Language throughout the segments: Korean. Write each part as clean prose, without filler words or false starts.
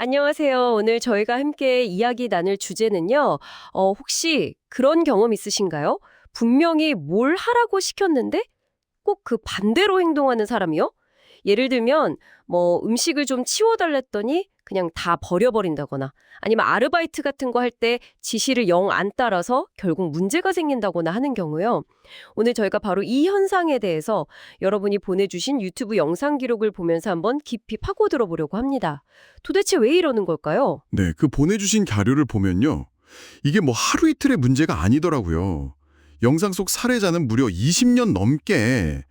안녕하세요. 오늘 저희가 함께 이야기 나눌 주제는요. 혹시 그런 경험 있으신가요? 분명히 뭘 하라고 시켰는데 꼭 그 반대로 행동하는 사람이요? 예를 들면 음식을 좀 치워달랬더니 그냥 다 버려버린다거나 아니면 아르바이트 같은 거 할 때 지시를 영 안 따라서 결국 문제가 생긴다거나 하는 경우요. 오늘 저희가 바로 이 현상에 대해서 여러분이 보내주신 유튜브 영상 기록을 보면서 한번 깊이 파고들어 보려고 합니다. 도대체 왜 이러는 걸까요? 네, 그 보내주신 자료를 보면요. 이게 뭐 하루 이틀의 문제가 아니더라고요. 영상 속 사례자는 무려 20년 넘게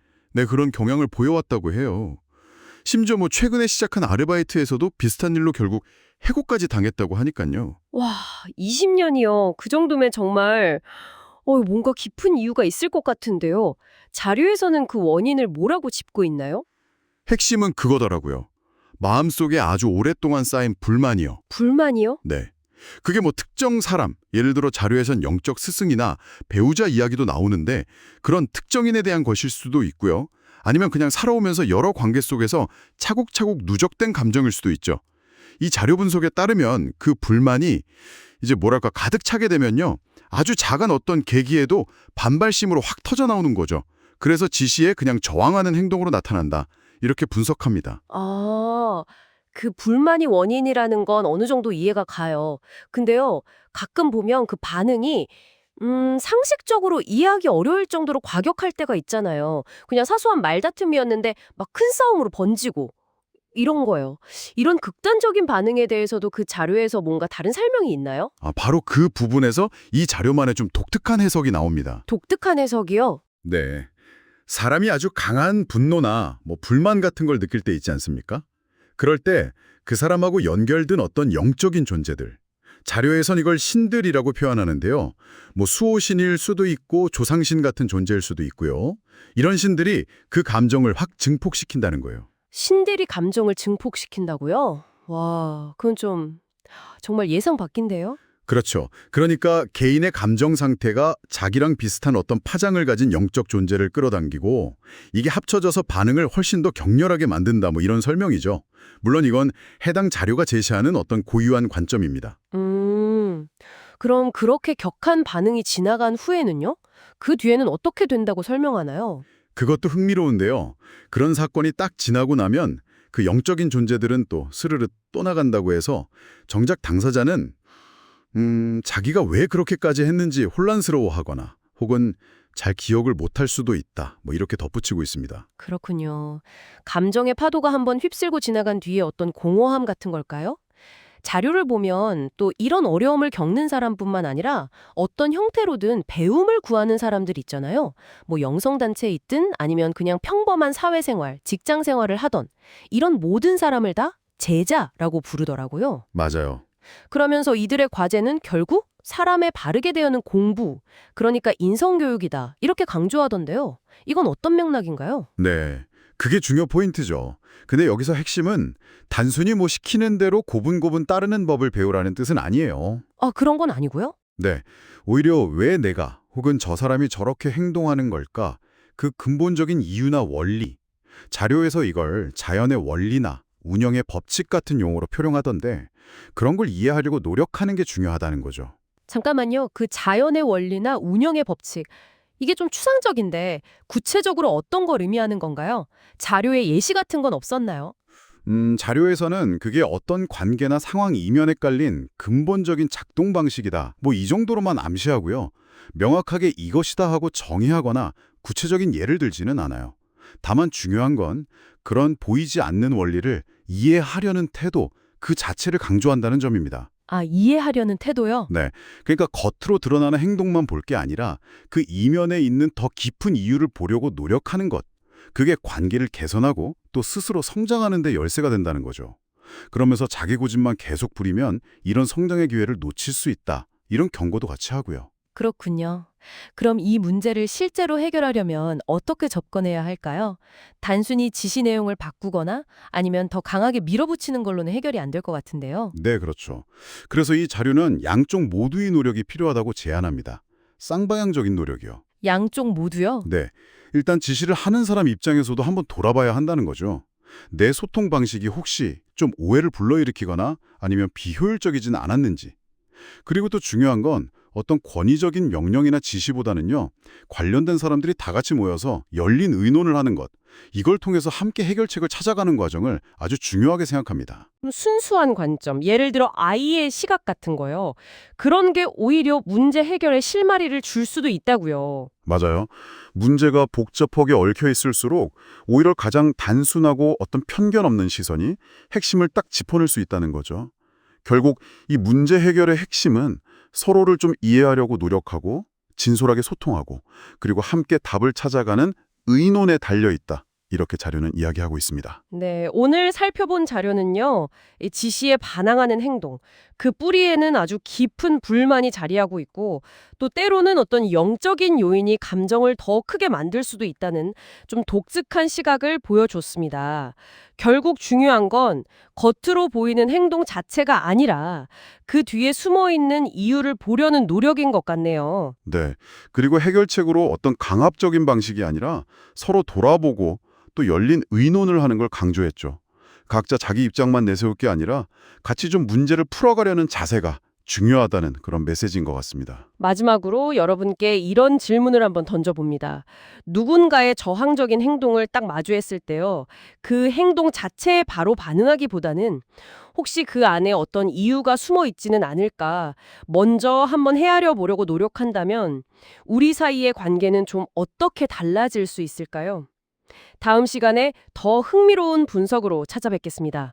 그런 경향을 보여왔다고 해요. 심지어 뭐 최근에 시작한 아르바이트에서도 비슷한 일로 결국 해고까지 당했다고 하니까요. 와, 20년이요. 그 정도면 정말 뭔가 깊은 이유가 있을 것 같은데요. 자료에서는 그 원인을 뭐라고 짚고 있나요? 핵심은 그거더라고요. 마음속에 아주 오랫동안 쌓인 불만이요. 불만이요? 네. 그게 뭐 특정 사람, 예를 들어 자료에선 영적 스승이나 배우자 이야기도 나오는데 그런 특정인에 대한 것일 수도 있고요. 아니면 그냥 살아오면서 여러 관계 속에서 차곡차곡 누적된 감정일 수도 있죠. 이 자료 분석에 따르면 그 불만이 이제 뭐랄까 가득 차게 되면요. 아주 작은 어떤 계기에도 반발심으로 확 터져 나오는 거죠. 그래서 지시에 그냥 저항하는 행동으로 나타난다. 이렇게 분석합니다. 아, 그 불만이 원인이라는 건 어느 정도 이해가 가요. 근데요, 가끔 보면 그 반응이 상식적으로 이해하기 어려울 정도로 과격할 때가 있잖아요. 그냥 사소한 말다툼이었는데 막 큰 싸움으로 번지고 이런 거예요. 이런 극단적인 반응에 대해서도 그 자료에서 뭔가 다른 설명이 있나요? 바로 그 부분에서 이 자료만의 좀 독특한 해석이 나옵니다. 독특한 해석이요? 네. 사람이 아주 강한 분노나 불만 같은 걸 느낄 때 있지 않습니까? 그럴 때 그 사람하고 연결된 어떤 영적인 존재들. 자료에선 이걸 신들이라고 표현하는데요. 수호신일 수도 있고 조상신 같은 존재일 수도 있고요. 이런 신들이 그 감정을 확 증폭시킨다는 거예요. 신들이 감정을 증폭시킨다고요? 와, 그건 좀 정말 예상 밖인데요? 그렇죠. 그러니까 개인의 감정 상태가 자기랑 비슷한 어떤 파장을 가진 영적 존재를 끌어당기고 이게 합쳐져서 반응을 훨씬 더 격렬하게 만든다 이런 설명이죠. 물론 이건 해당 자료가 제시하는 어떤 고유한 관점입니다. 그럼 그렇게 격한 반응이 지나간 후에는요? 그 뒤에는 어떻게 된다고 설명하나요? 그것도 흥미로운데요. 그런 사건이 딱 지나고 나면 그 영적인 존재들은 또 스르르 떠나간다고 해서 정작 당사자는 자기가 왜 그렇게까지 했는지 혼란스러워하거나 혹은 잘 기억을 못할 수도 있다. 이렇게 덧붙이고 있습니다. 그렇군요. 감정의 파도가 한번 휩쓸고 지나간 뒤에 어떤 공허함 같은 걸까요? 자료를 보면 또 이런 어려움을 겪는 사람뿐만 아니라 어떤 형태로든 배움을 구하는 사람들 있잖아요. 영성단체에 있든 아니면 그냥 평범한 사회생활, 직장생활을 하던 이런 모든 사람을 다 제자라고 부르더라고요. 맞아요. 그러면서 이들의 과제는 결국 사람의 바르게 대하는 공부, 그러니까 인성교육이다. 이렇게 강조하던데요. 이건 어떤 맥락인가요? 네. 그게 중요 포인트죠. 근데 여기서 핵심은 단순히 시키는 대로 고분고분 따르는 법을 배우라는 뜻은 아니에요. 아, 그런 건 아니고요? 네. 오히려 왜 내가 혹은 저 사람이 저렇게 행동하는 걸까? 그 근본적인 이유나 원리. 자료에서 이걸 자연의 원리나 운영의 법칙 같은 용어로 표현하던데 그런 걸 이해하려고 노력하는 게 중요하다는 거죠. 잠깐만요. 그 자연의 원리나 운영의 법칙. 이게 좀 추상적인데 구체적으로 어떤 걸 의미하는 건가요? 자료에 예시 같은 건 없었나요? 자료에서는 그게 어떤 관계나 상황 이면에 깔린 근본적인 작동 방식이다. 이 정도로만 암시하고요. 명확하게 이것이다 하고 정의하거나 구체적인 예를 들지는 않아요. 다만 중요한 건 그런 보이지 않는 원리를 이해하려는 태도 그 자체를 강조한다는 점입니다. 아, 이해하려는 태도요? 네. 그러니까 겉으로 드러나는 행동만 볼 게 아니라 그 이면에 있는 더 깊은 이유를 보려고 노력하는 것. 그게 관계를 개선하고 또 스스로 성장하는 데 열쇠가 된다는 거죠. 그러면서 자기 고집만 계속 부리면 이런 성장의 기회를 놓칠 수 있다. 이런 경고도 같이 하고요. 그렇군요. 그럼 이 문제를 실제로 해결하려면 어떻게 접근해야 할까요? 단순히 지시 내용을 바꾸거나 아니면 더 강하게 밀어붙이는 걸로는 해결이 안 될 것 같은데요. 네, 그렇죠. 그래서 이 자료는 양쪽 모두의 노력이 필요하다고 제안합니다. 쌍방향적인 노력이요. 양쪽 모두요? 네. 일단 지시를 하는 사람 입장에서도 한번 돌아봐야 한다는 거죠. 내 소통 방식이 혹시 좀 오해를 불러일으키거나 아니면 비효율적이진 않았는지. 그리고 또 중요한 건 어떤 권위적인 명령이나 지시보다는요, 관련된 사람들이 다 같이 모여서 열린 의논을 하는 것, 이걸 통해서 함께 해결책을 찾아가는 과정을 아주 중요하게 생각합니다. 순수한 관점, 예를 들어 아이의 시각 같은 거요. 그런 게 오히려 문제 해결에 실마리를 줄 수도 있다고요. 맞아요. 문제가 복잡하게 얽혀 있을수록 오히려 가장 단순하고 어떤 편견 없는 시선이 핵심을 딱 짚어낼 수 있다는 거죠. 결국 이 문제 해결의 핵심은 서로를 좀 이해하려고 노력하고 진솔하게 소통하고 그리고 함께 답을 찾아가는 의논에 달려 있다. 이렇게 자료는 이야기하고 있습니다. 네, 오늘 살펴본 자료는요, 이 지시에 반항하는 행동, 그 뿌리에는 아주 깊은 불만이 자리하고 있고, 또 때로는 어떤 영적인 요인이 감정을 더 크게 만들 수도 있다는 좀 독특한 시각을 보여줬습니다. 결국 중요한 건 겉으로 보이는 행동 자체가 아니라 그 뒤에 숨어 있는 이유를 보려는 노력인 것 같네요. 네. 그리고 해결책으로 어떤 강압적인 방식이 아니라 서로 돌아보고 또 열린 의논을 하는 걸 강조했죠. 각자 자기 입장만 내세울 게 아니라 같이 좀 문제를 풀어가려는 자세가 중요하다는 그런 메시지인 것 같습니다. 마지막으로 여러분께 이런 질문을 한번 던져봅니다. 누군가의 저항적인 행동을 딱 마주했을 때요. 그 행동 자체에 바로 반응하기보다는 혹시 그 안에 어떤 이유가 숨어 있지는 않을까 먼저 한번 헤아려 보려고 노력한다면 우리 사이의 관계는 좀 어떻게 달라질 수 있을까요? 다음 시간에 더 흥미로운 분석으로 찾아뵙겠습니다.